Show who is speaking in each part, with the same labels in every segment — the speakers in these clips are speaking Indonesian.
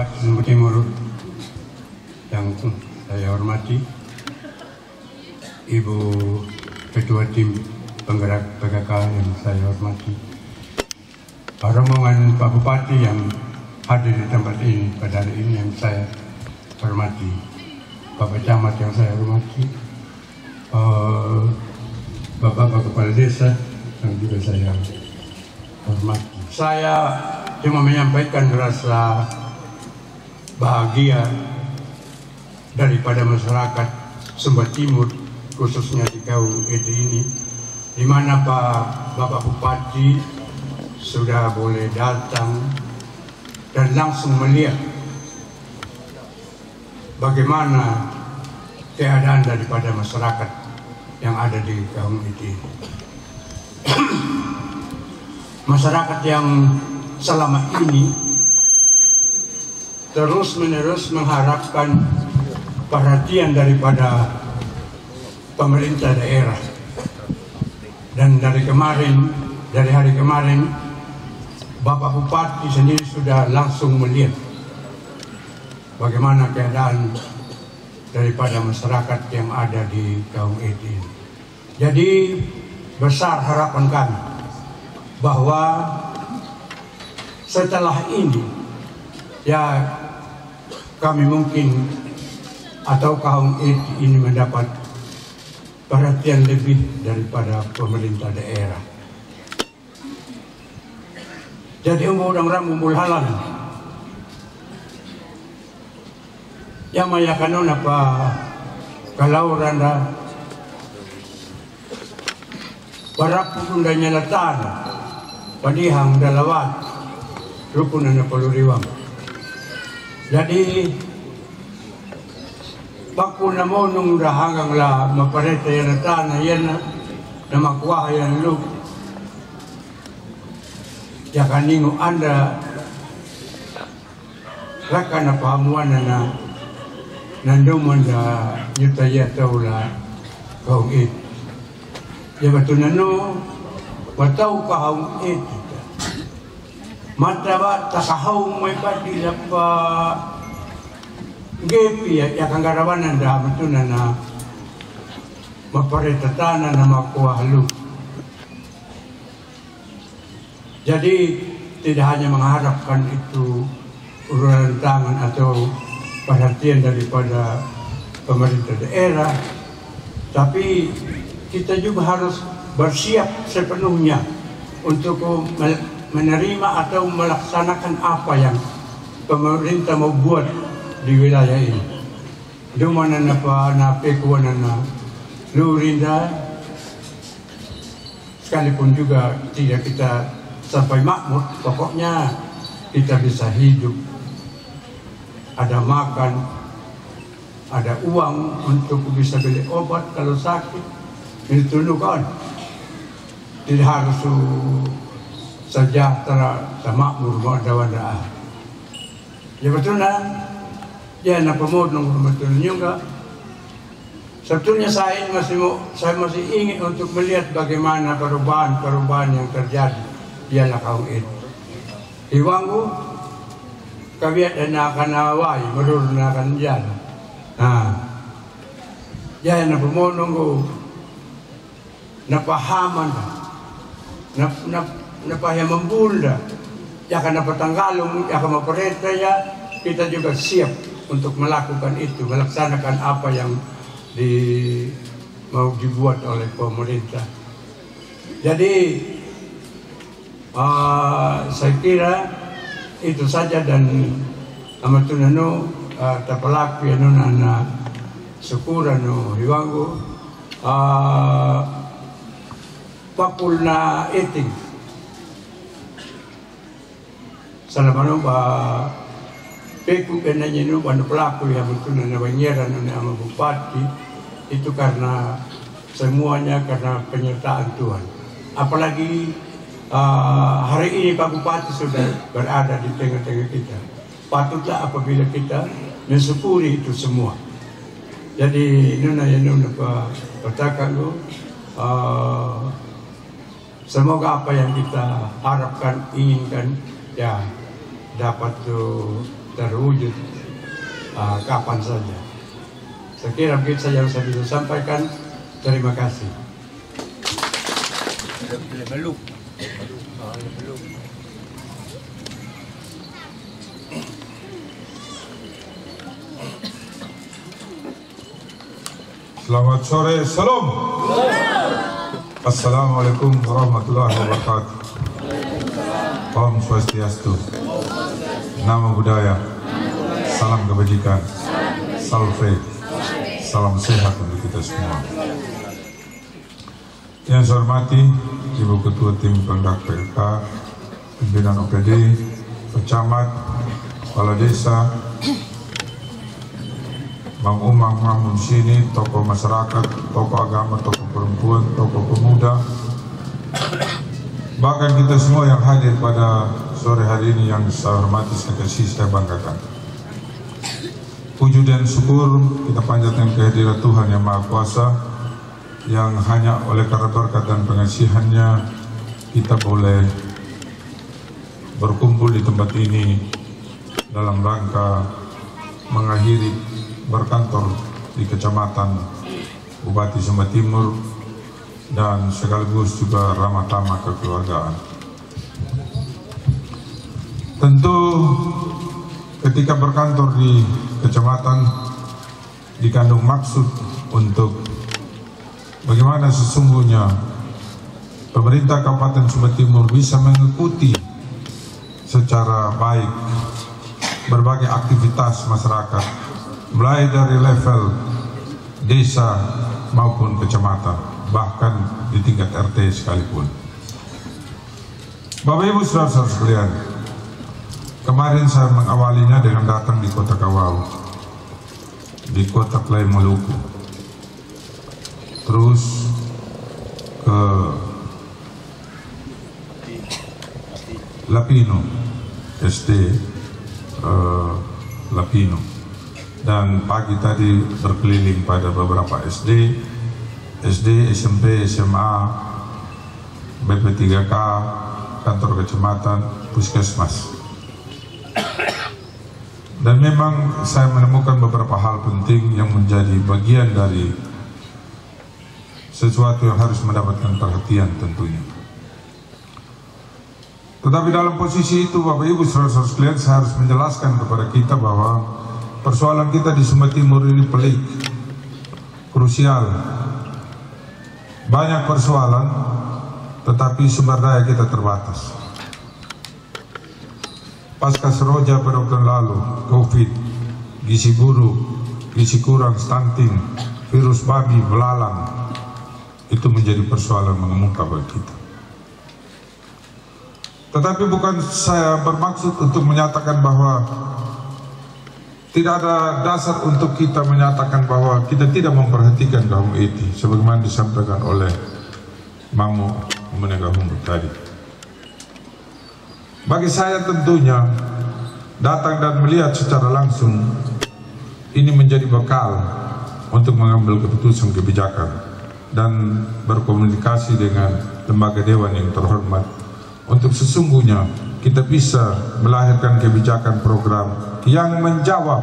Speaker 1: Bupati Sumber Timur yang saya hormati, Ibu Ketua Tim Penggerak PKK yang saya hormati, rombongan Pak Bupati yang hadir di tempat ini pada hari ini yang saya hormati, Bapak Camat yang saya hormati, Bapak Kepala Desa yang juga saya hormati. Saya cuma menyampaikan rasa bahagia daripada masyarakat Sumber Timur, khususnya di Kaum Ede ini, di mana Bapak Bupati sudah boleh datang dan langsung melihat bagaimana keadaan daripada masyarakat yang ada di Kaum Ede. Masyarakat yang selama ini terus-menerus mengharapkan perhatian daripada pemerintah daerah, dan dari hari kemarin Bapak Bupati sendiri sudah langsung melihat bagaimana keadaan daripada masyarakat yang ada di Kaum Ede. Jadi besar harapan kami bahwa setelah ini ya kami mungkin atau Kaum Ede ini mendapat perhatian lebih daripada pemerintah daerah. Jadi orang-orang mumpul halal yang mayakan apa kalau randa para pundanya latan padihang dalawat rukun na paluriwang. Jadi bakul na mo nung dahangang la maparete yan na tanah yan na makuha yan lu ya kaningo anda raka na pahamuan na nanduman na yutaya taula Kaum Ede. Ya betul nano watau Kaum Ede mata ba takahaw may pati pa gepi ya kanggarawanan dah betul na maparetatanan na makuha halu. Jadi tidak hanya mengharapkan itu uluran tangan atau perhatian daripada pemerintah daerah, tapi kita juga harus bersiap sepenuhnya untuk menerima atau melaksanakan apa yang pemerintah mau buat di wilayah ini. Dumana na pa napekuan na lurinda, sekalipun juga tidak kita sampai makmur, pokoknya kita bisa hidup, ada makan, ada uang untuk bisa beli obat kalau sakit, ditundukkan, tidak harus sejahtera, makmur, ada. Ya betul nah. Ya, napamodong betul juga. Sebetulnya saya masih ingin untuk melihat bagaimana perubahan yang terjadi di Kaum Ede. Iwangku kabiat dan akan awai menurun akan jalan. Ya, napamodong ko napahaman, napahaman bunda, ya kan napatanggalong, ya kan mapareta ya, kita juga siap untuk melakukan itu, melaksanakan apa yang mau dibuat oleh pemerintah. Jadi saya kira itu saja, dan amatunano tapalaku yan na syukuran no hiwango pakul na eting salamano ba peku kenanya nu bantu pelaku yang betul na banyeran na ama Bupati itu karena semuanya karena penyertaan Tuhan. Apalagi hari ini Pak Bupati sudah berada di tengah-tengah kita. Patutlah apabila kita mensyukuri itu semua. Jadi nuna katakan lu semoga apa yang kita harapkan, inginkan ya dapat terwujud kapan saja. Saya kira begitu saja yang saya bisa sampaikan. Terima kasih.
Speaker 2: Selamat sore, salam. Assalamualaikum warahmatullahi wabarakatuh. Om Swastiastu, Namo Buddhaya, salam kebajikan, salve, salam sehat untuk kita semua. Yang saya hormati Ibu Ketua Tim Penggerak PLK, pimpinan OPD, pecamat, kepala desa, Bang Umang Mamun sini, tokoh masyarakat, tokoh agama, tokoh perempuan, tokoh pemuda, bahkan kita semua yang hadir pada sore hari ini yang saya hormati, saya kasih, saya banggakan. Puji dan syukur kita panjatkan kehadirat Tuhan Yang Maha Kuasa, yang hanya oleh karena berkat dan pengasihannya kita boleh berkumpul di tempat ini dalam rangka mengakhiri berkantor di Kecamatan Bupati Sumba Timur dan sekaligus juga ramah tamah kekeluargaan. Tentu ketika berkantor di kecamatan dikandung maksud untuk bagaimana sesungguhnya pemerintah Kabupaten Sumba Timur bisa mengikuti secara baik berbagai aktivitas masyarakat, mulai dari level desa maupun kecamatan, bahkan di tingkat RT sekalipun. Bapak Ibu saudara-saudara sekalian, kemarin saya mengawalinya dengan datang di Kota Kawau, di Kota Klai Maluku, terus ke Lapino, SD Lapino, dan pagi tadi berkeliling pada beberapa SD, SMP, SMA, BP3K, kantor kecamatan, puskesmas. Dan memang saya menemukan beberapa hal penting yang menjadi bagian dari sesuatu yang harus mendapatkan perhatian tentunya. Tetapi dalam posisi itu, Bapak Ibu saudara-saudara sekalian, saya harus menjelaskan kepada kita bahwa persoalan kita di Sumba Timur ini pelik, krusial. Banyak persoalan, tetapi sumber daya kita terbatas. Pasca seroja pada waktu lalu, COVID, gizi buruk, gizi kurang, stunting, virus babi, belalang, itu menjadi persoalan mengemuka bagi kita. Tetapi bukan saya bermaksud untuk menyatakan bahwa tidak ada dasar untuk kita menyatakan bahwa kita tidak memperhatikan kaum eti, sebagaimana disampaikan oleh Mamu Menegahum tadi. Bagi saya tentunya datang dan melihat secara langsung ini menjadi bekal untuk mengambil keputusan kebijakan dan berkomunikasi dengan lembaga dewan yang terhormat untuk sesungguhnya kita bisa melahirkan kebijakan program yang menjawab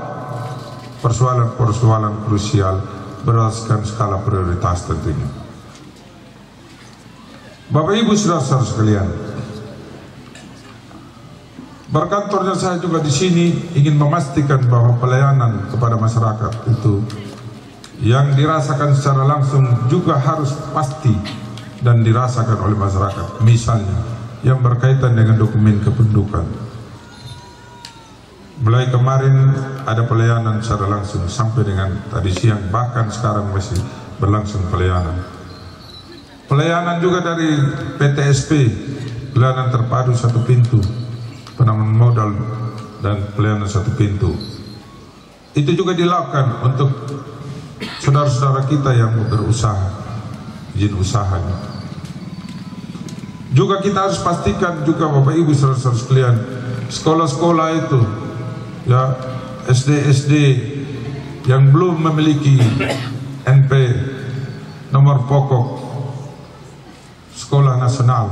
Speaker 2: persoalan-persoalan krusial berdasarkan skala prioritas tentunya. Bapak Ibu saudara-saudara sekalian, berkantornya saya juga di sini ingin memastikan bahwa pelayanan kepada masyarakat itu yang dirasakan secara langsung juga harus pasti dan dirasakan oleh masyarakat. Misalnya yang berkaitan dengan dokumen kependudukan. Mulai kemarin ada pelayanan secara langsung sampai dengan tadi siang, bahkan sekarang masih berlangsung pelayanan. Pelayanan juga dari PTSP, pelayanan terpadu satu pintu, penanaman modal dan pelayanan satu pintu. Itu juga dilakukan untuk saudara-saudara kita yang berusaha, izin usahanya. Juga kita harus pastikan juga Bapak Ibu saudara-saudara sekalian, sekolah-sekolah itu ya, SD yang belum memiliki NP nomor pokok sekolah nasional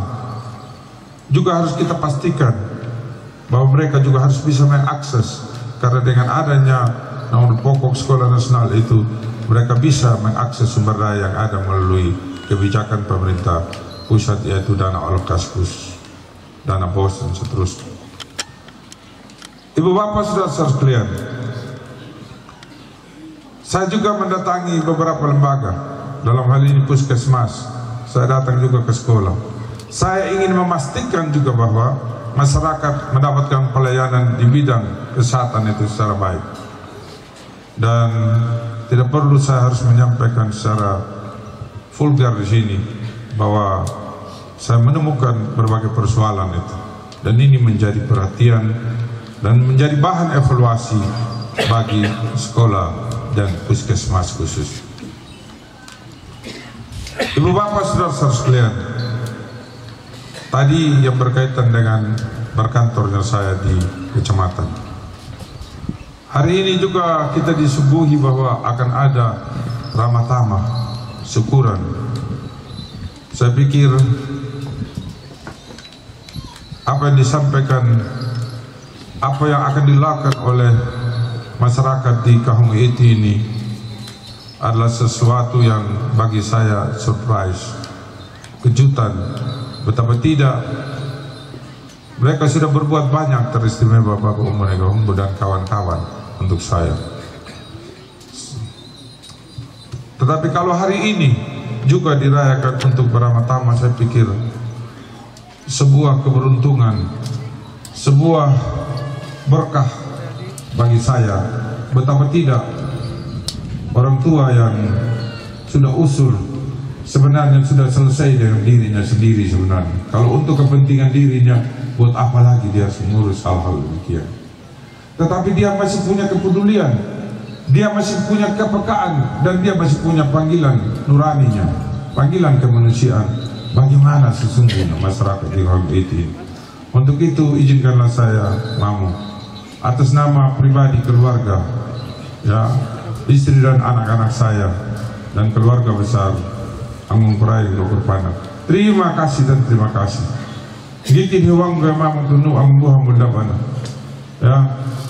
Speaker 2: juga harus kita pastikan bahwa mereka juga harus bisa mengakses karena dengan adanya nomor pokok sekolah nasional itu mereka bisa mengakses sumber daya yang ada melalui kebijakan pemerintah pusat, yaitu dana alokasi khusus, dana BOS dan seterusnya. Ibu bapak saudara-saudara sekalian, saya juga mendatangi beberapa lembaga, dalam hal ini puskesmas, saya datang juga ke sekolah. Saya ingin memastikan juga bahwa masyarakat mendapatkan pelayanan di bidang kesehatan itu secara baik. Dan tidak perlu saya harus menyampaikan secara vulgar di sini bahwa saya menemukan berbagai persoalan itu, dan ini menjadi perhatian dan menjadi bahan evaluasi bagi sekolah dan puskesmas khusus. Ibu bapak saudara-saudara sekalian, tadi yang berkaitan dengan berkantornya saya di kecamatan, hari ini juga kita disuguhi bahwa akan ada ramah tamah syukuran. Saya pikir apa yang disampaikan, apa yang akan dilakukan oleh masyarakat di Kahung Iti ini adalah sesuatu yang bagi saya surprise, kejutan. Betapa tidak, mereka sudah berbuat banyak teristimewa Bapak Umar Kahung dan kawan-kawan untuk saya. Tetapi kalau hari ini juga dirayakan untuk beramah tamah, saya pikir sebuah keberuntungan, sebuah berkah bagi saya. Betapa tidak, orang tua yang sudah usul sebenarnya sudah selesai dengan dirinya sendiri sebenarnya. Kalau untuk kepentingan dirinya, buat apa lagi dia harus mengurus hal-hal demikian. Tetapi dia masih punya kepedulian, dia masih punya kepekaan, dan dia masih punya panggilan nuraninya, panggilan kemanusiaan. Bagaimana sesungguhnya masyarakat di Kahung Iti. Untuk itu izinkanlah saya atas nama pribadi keluarga, ya, istri dan anak-anak saya dan keluarga besar Anggung Perai Lokur Panak, terima kasih dan terima kasih. Gikin hiwang gamang tunu ang buha mundapana. Ya,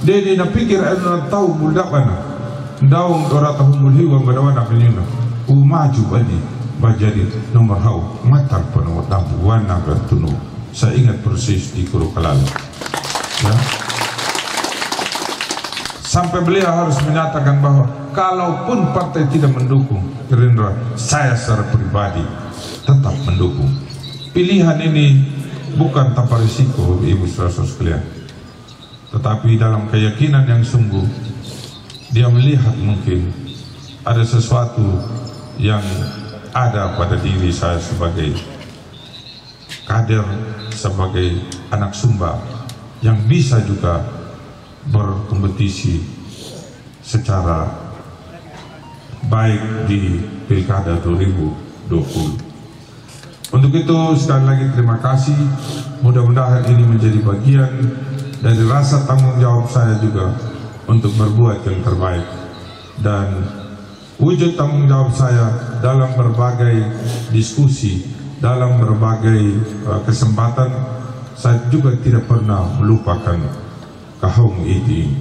Speaker 2: dedi na pikir na tahu mundapana. Daung ora tahu mulhiwang badawana penyuna. Umaju badi bajadi nomor hau matar penuh dampu wana bertunu. Saya ingat persis di Kuru Kalala. Ya. Sampai beliau harus menyatakan bahwa kalaupun partai tidak mendukung Gerindra, saya secara pribadi tetap mendukung. Pilihan ini bukan tanpa risiko, ibu saudara sekalian, tetapi dalam keyakinan yang sungguh, dia melihat mungkin ada sesuatu yang ada pada diri saya sebagai kader, sebagai anak Sumba yang bisa juga berkompetisi secara baik di Pilkada 2020. Untuk itu sekali lagi terima kasih. Mudah-mudahan ini menjadi bagian dari rasa tanggung jawab saya juga untuk berbuat yang terbaik, dan wujud tanggung jawab saya dalam berbagai diskusi, dalam berbagai kesempatan. Saya juga tidak pernah melupakan Kahung Iti.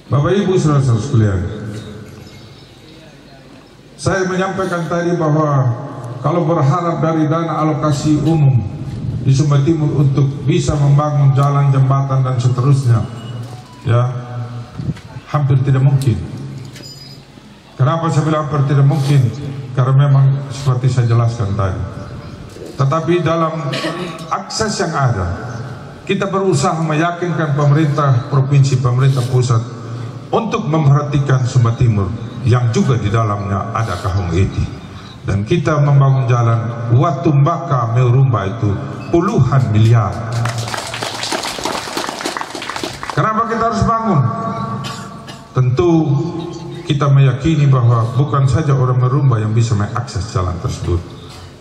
Speaker 2: Bapak Ibu saudara-saudara sekalian, saya menyampaikan tadi bahwa kalau berharap dari dana alokasi umum di Sumba Timur untuk bisa membangun jalan, jembatan dan seterusnya, ya, hampir tidak mungkin. Kenapa saya bilang hampir tidak mungkin? Karena memang seperti saya jelaskan tadi. Tetapi dalam akses yang ada, kita berusaha meyakinkan pemerintah provinsi, pemerintah pusat untuk memperhatikan Sumba Timur yang juga di dalamnya ada Kahung Iti. Dan kita membangun jalan Watumbaka Meurumba itu puluhan miliar. Kenapa kita harus bangun? Tentu kita meyakini bahwa bukan saja orang Meurumba yang bisa mengakses jalan tersebut,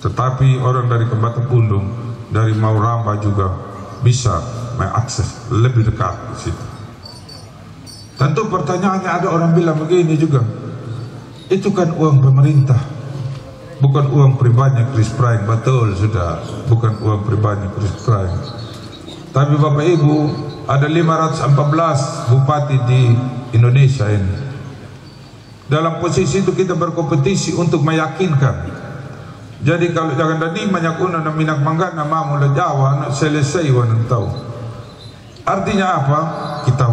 Speaker 2: tetapi orang dari Kembata Pundung, dari Mauramba juga bisa mengakses lebih dekat di situ. Tentu pertanyaannya, ada orang bilang begini juga, itu kan uang pemerintah, bukan uang pribadi Chris Prime. Betul, sudah bukan uang pribadi Chris Prime. Tapi Bapak Ibu, ada 514 bupati di Indonesia ini. Dalam posisi itu kita berkompetisi untuk meyakinkan. Jadi kalau jangan tadi banyak una na minak manggana mamu la Jawa na selesai wanan tahu. Artinya apa? Kita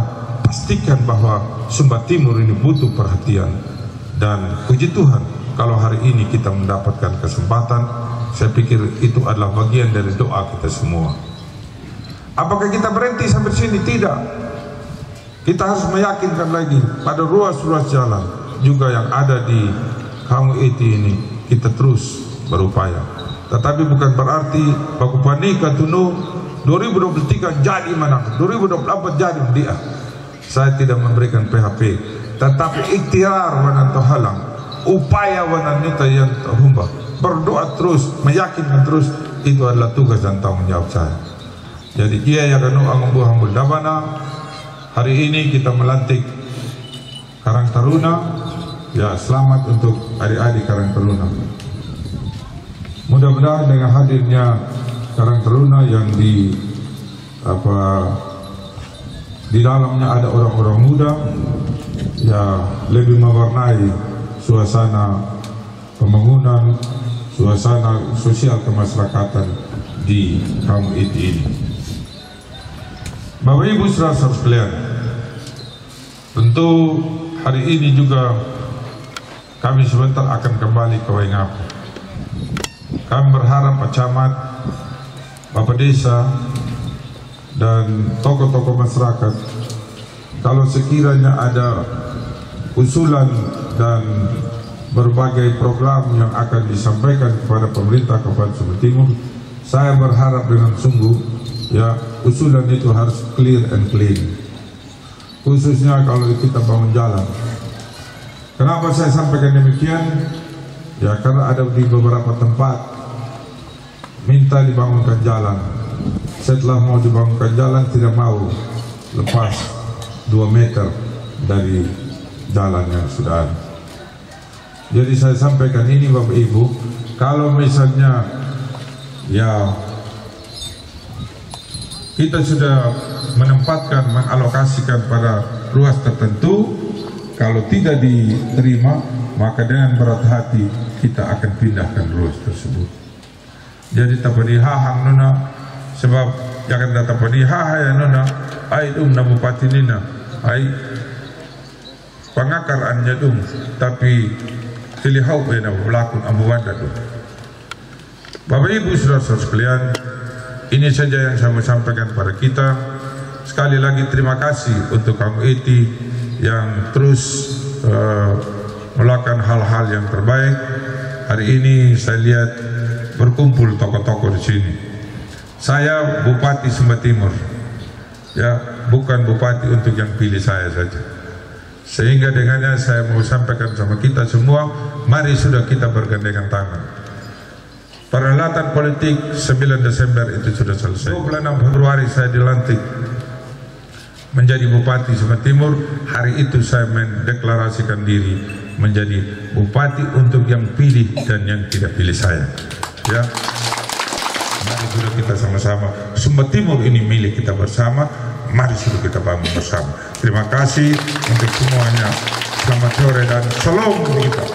Speaker 2: pastikan bahwa Sumba Timur ini butuh perhatian, dan puji Tuhan kalau hari ini kita mendapatkan kesempatan. Saya pikir itu adalah bagian dari doa kita semua. Apakah kita berhenti sampai sini? Tidak. Kita harus meyakinkan lagi pada ruas-ruas jalan juga yang ada di Kamu Iti ini, kita terus berupaya. Tetapi bukan berarti baku panika tunu 2023 jadi mana, 2024 jadi dia. Saya tidak memberikan PHP, tetapi ikhtiar wanan halang, upaya wanan nita yang humba, berdoa terus, meyakinkan terus, itu adalah tugas dan tanggung jawab saya. Jadi dia yang kanu anggung buhambul dabana. Hari ini kita melantik Karang Taruna. Ya, selamat untuk adik-adik Karang Taruna. Mudah-mudahan dengan hadirnya Karang Taruna yang di dalamnya ada orang-orang muda, ya lebih mewarnai suasana pembangunan, suasana sosial kemasyarakatan di Kamu Iti ini. Bapak Ibu saudara sekalian, tentu hari ini juga kami sebentar akan kembali ke Waingapu. Kami berharap Pak Camat, Bapak Desa, dan tokoh-tokoh masyarakat, kalau sekiranya ada usulan dan berbagai program yang akan disampaikan kepada pemerintah Kabupaten Sumba Timur, saya berharap dengan sungguh, ya, usulan itu harus clear and clean, khususnya kalau kita bangun jalan. Kenapa saya sampaikan demikian? Ya, karena ada di beberapa tempat minta dibangunkan jalan, setelah mau dibangunkan jalan tidak mau lepas 2 meter dari jalan yang sudah ada. Jadi saya sampaikan ini Bapak Ibu, kalau misalnya ya kita sudah menempatkan, mengalokasikan pada ruas tertentu, kalau tidak diterima, maka dengan berat hati kita akan pindahkan ruas tersebut. Jadi tak pada hahang nuna, sebab jangan datang pada hahaya nuna, ai na bupati nina, ai pangakar anya tapi tilihau na belakun ambuanda dum. Bapak Ibu saudara sekalian, ini saja yang saya mau sampaikan pada kita. Sekali lagi terima kasih untuk Kamu Iti yang terus melakukan hal-hal yang terbaik. Hari ini saya lihat berkumpul tokoh-tokoh di sini. Saya Bupati Sumba Timur, ya, bukan bupati untuk yang pilih saya saja. Sehingga dengannya saya mau sampaikan sama kita semua, mari sudah kita bergandengan tangan. Perhelatan politik 9 Desember itu sudah selesai. 26 Februari saya dilantik menjadi Bupati Sumba Timur. Hari itu saya mendeklarasikan diri menjadi Bupati untuk yang pilih dan yang tidak pilih saya. Ya, mari sudah kita sama-sama. Sumba Timur ini milik kita bersama. Mari sudah kita bangun bersama. Terima kasih untuk semuanya. Selamat sore dan salam untuk kita.